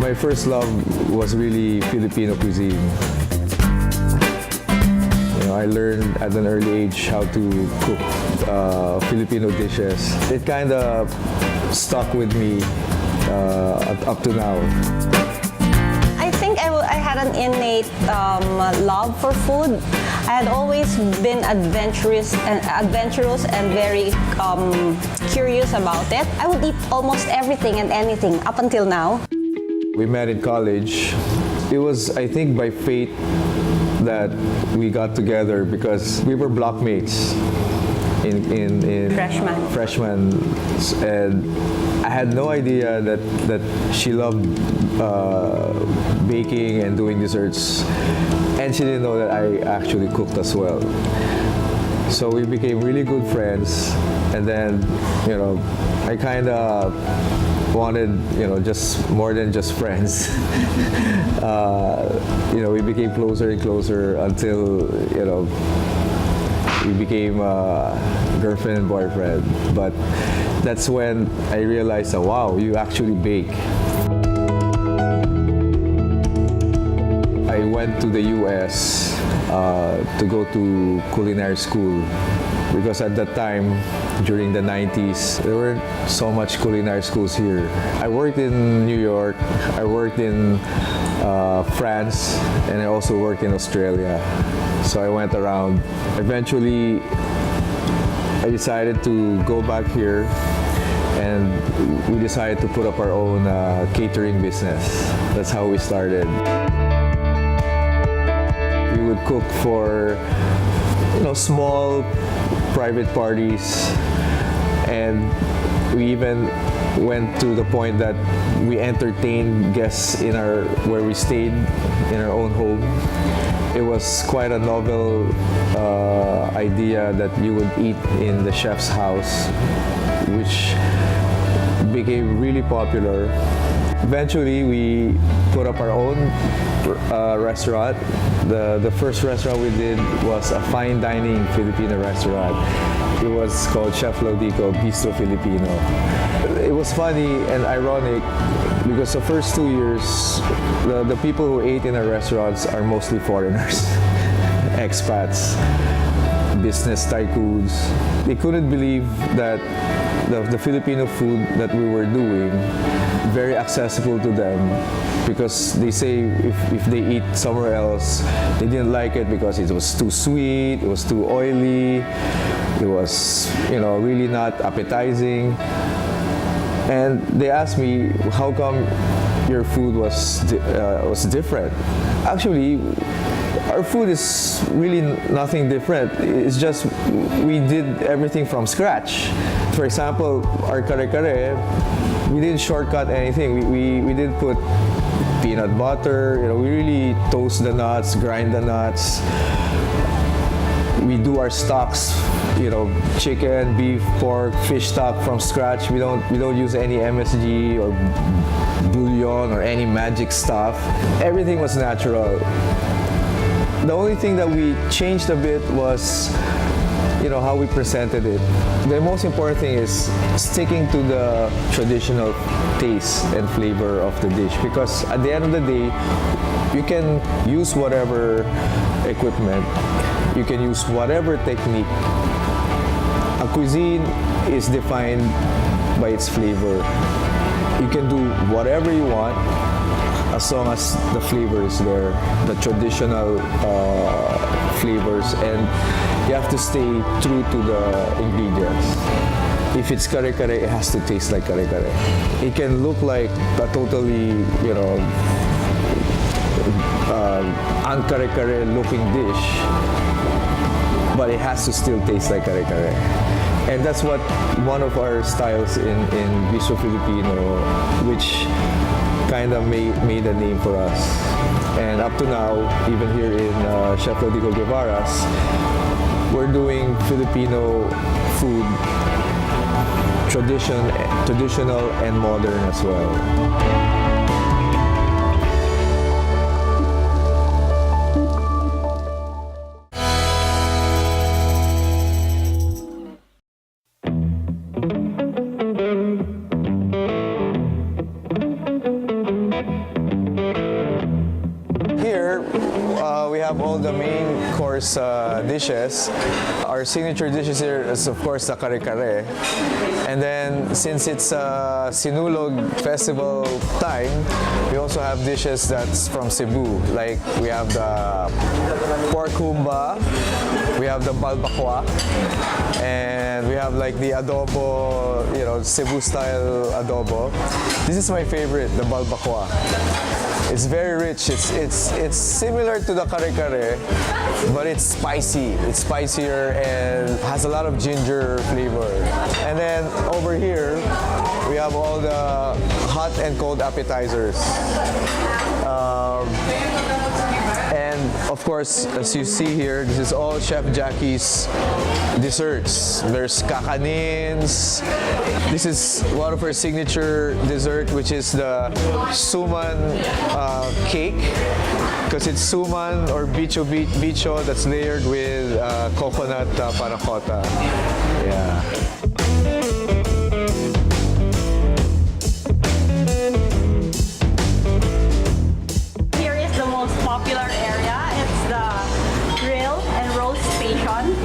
My first love was really Filipino cuisine. I learned at an early age how to cook Filipino dishes. It kind of stuck with me up to now. I think I had an innate love for food. I had always been adventurous and very curious about it. I would eat almost everything and anything up until now. We met in college. It was, I think, by fate that we got together because we were blockmates in freshmen, and I had no idea that she loved baking and doing desserts, and she didn't know that I actually cooked as well. So we became really good friends, and then I kind of wanted just more than just friends. We became closer and closer until we became girlfriend and boyfriend. But that's when I realized that, wow, you actually bake. I went to the US to go to culinary school because at that time, during the 90s, there weren't so much culinary schools here. I worked in New York, I worked in France, and I also worked in Australia. So I went around. Eventually, I decided to go back here, and we decided to put up our own catering business. That's how we started. We would cook for small private parties, and we even went to the point that we entertained guests where we stayed in our own home. It was quite a novel idea that you would eat in the chef's house, which became really popular. Eventually, we put up our own restaurant. The first restaurant we did was a fine dining Filipino restaurant. It was called Chef Laudicos Bistro Filipino. It was funny and ironic because the first 2 years, the people who ate in our restaurants are mostly foreigners, expats, business tycoons. They couldn't believe that the Filipino food that we were doing very accessible to them, because they say if they eat somewhere else, they didn't like it because it was too sweet, it was too oily, it was really not appetizing. And they asked me, how come your food was different? Actually, our food is really nothing different. It's just we did everything from scratch. For example, our kare-kare, we didn't shortcut anything. We didn't put peanut butter. We really toast the nuts, grind the nuts. We do our stocks, chicken, beef, pork, fish stock from scratch. We don't use any MSG or bouillon or any magic stuff. Everything was natural. The only thing that we changed a bit was how we presented it. The most important thing is sticking to the traditional taste and flavor of the dish, because at the end of the day, you can use whatever equipment, you can use whatever technique. A cuisine is defined by its flavor. You can do whatever you want as long as the flavor is there, the traditional flavors, and you have to stay true to the ingredients. If it's kare-kare, it has to taste like kare-kare. It can look like a totally, unkare-kare looking dish, but it has to still taste like kare-kare. And that's what one of our styles in Bistro Filipino, which kind of made a name for us. And up to now, even here in Chef Laudicos Guevara's, we're doing Filipino food, traditional and modern as well. We have all the main course dishes. Our signature dishes here is of course the kare-kare. And then since it's Sinulog festival time, we also have dishes that's from Cebu. Like we have the pork humba, we have the balbacoa, and we have like the adobo, Cebu style adobo. This is my favorite, the balbacoa. It's very rich. It's similar to the kare-kare, but it's spicy. It's spicier and has a lot of ginger flavor. And then over here, we have all the hot and cold appetizers. And of course, as you see here, this is all Chef Jackie's desserts. There's kakanins. This is one of her signature dessert, which is the suman cake, because it's suman or bicho that's layered with coconut panna cotta. Yeah. Popular area. It's the grill and roast station.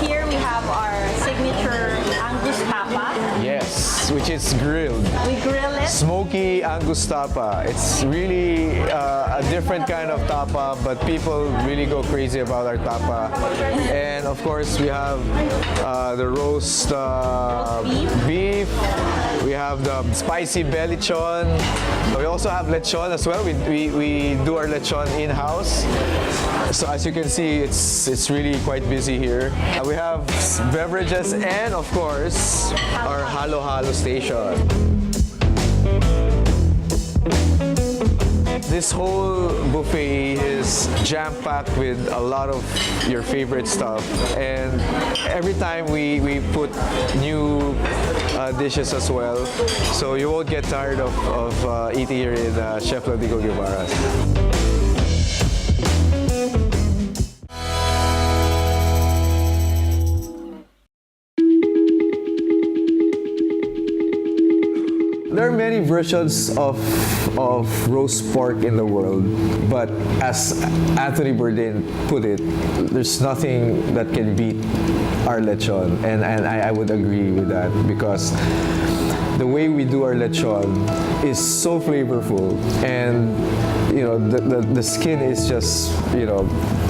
Here we have our signature Angus tapa. Yes, which is grilled. We grill it. Smoky Angus tapa. It's really a different kind of tapa, but people really go crazy about our tapa. And of course, we have the roast beef. We have the spicy bellichon. We also have lechon as well. We do our lechon in-house. So as you can see, it's really quite busy here. We have beverages and of course our Halo Halo station. This whole buffet is jam-packed with a lot of your favorite stuff, and every time we put new dishes as well, so you won't get tired of eating here in Chef Laudicos Guevara's. There are many versions of roast pork in the world, but as Anthony Bourdain put it, there's nothing that can beat our lechon, and I would agree with that, because the way we do our lechon is so flavorful, and the skin is just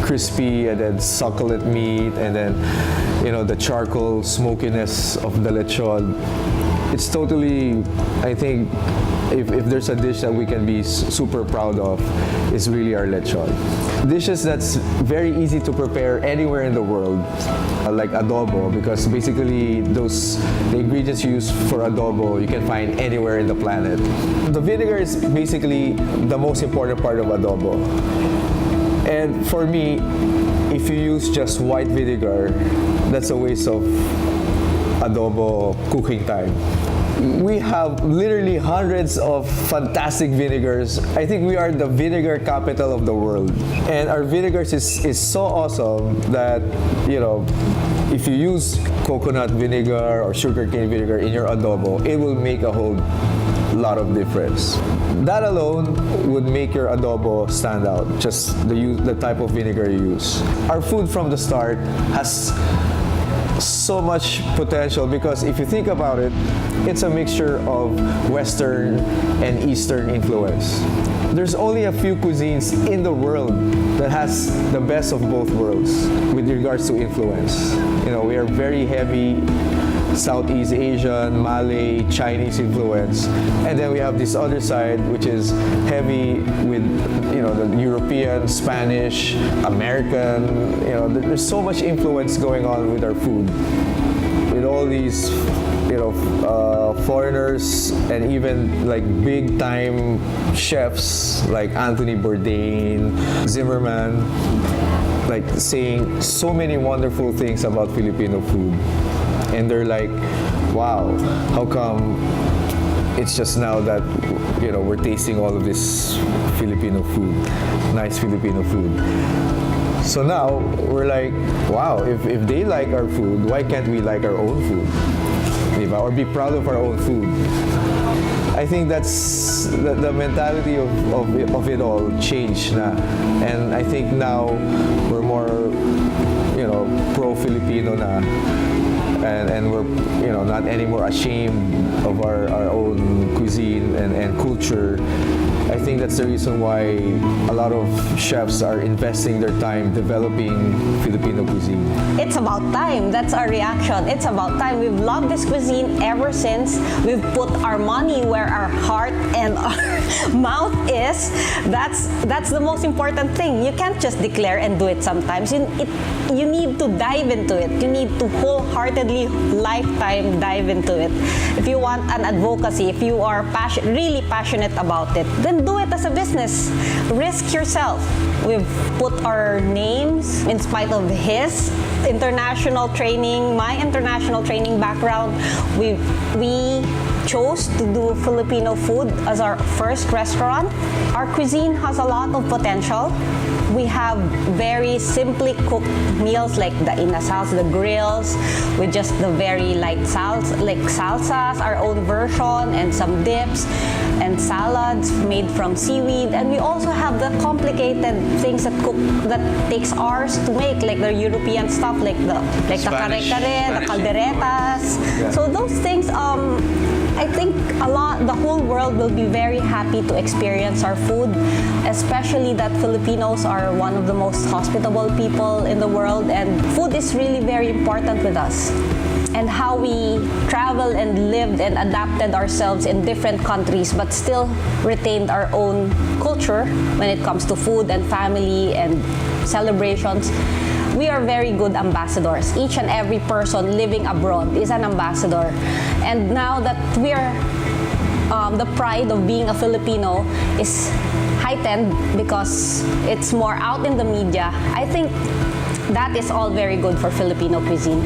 crispy, and then succulent meat, and then the charcoal smokiness of the lechon. It's totally, I think, if there's a dish that we can be super proud of, it's really our lechon. Dishes that's very easy to prepare anywhere in the world, like adobo, because basically the ingredients you use for adobo you can find anywhere in the planet. The vinegar is basically the most important part of adobo. And for me, if you use just white vinegar, that's a waste of adobo cooking time. We have literally hundreds of fantastic vinegars. I think we are the vinegar capital of the world. And our vinegars is so awesome that, if you use coconut vinegar or sugarcane vinegar in your adobo, it will make a whole lot of difference. That alone would make your adobo stand out, just the type of vinegar you use. Our food from the start has so much potential, because if you think about it, it's a mixture of Western and Eastern influence. There's only a few cuisines in the world that has the best of both worlds with regards to influence. We are very heavy Southeast Asian, Malay, Chinese influence, and then we have this other side which is heavy with the European, Spanish, American. There's so much influence going on with our food, with all these foreigners and even like big time chefs like Anthony Bourdain, Zimmerman, like saying so many wonderful things about Filipino food. And they're like, wow, how come it's just now that we're tasting all of this Filipino food, nice Filipino food. So now we're like, wow, if they like our food, why can't we like our own food? Diba? Or be proud of our own food. I think that's the mentality of it all changed na. And I think now we're more, pro-Filipino na. And we're not anymore ashamed of our own cuisine and culture. I think that's the reason why a lot of chefs are investing their time developing Filipino cuisine. It's about time. That's our reaction. It's about time. We've loved this cuisine ever since we've put our money where our heart and our mouth is. That's the most important thing. You can't just declare and do it sometimes. You need to dive into it. You need to wholeheartedly, lifetime dive into it. If you want an advocacy, if you are really passionate about it, then do it as a business. Risk yourself. We've put our names in spite of his international training, my international training background. We chose to do Filipino food as our first restaurant. Our cuisine has a lot of potential. We have very simply cooked meals like the inasals, the grills, with just the very light salsas, our own version, and some dips and salads made from seaweed. And we also have the complicated things that takes hours to make, like the European stuff, like the kare-kare, the calderetas. Yeah. So those things, I think the whole world will be very happy to experience our food, especially that Filipinos are one of the most hospitable people in the world, and food is really very important with us. And how we traveled and lived and adapted ourselves in different countries, but still retained our own culture when it comes to food and family and celebrations. We are very good ambassadors. Each and every person living abroad is an ambassador. And now that we are, the pride of being a Filipino is heightened because it's more out in the media, I think that is all very good for Filipino cuisine.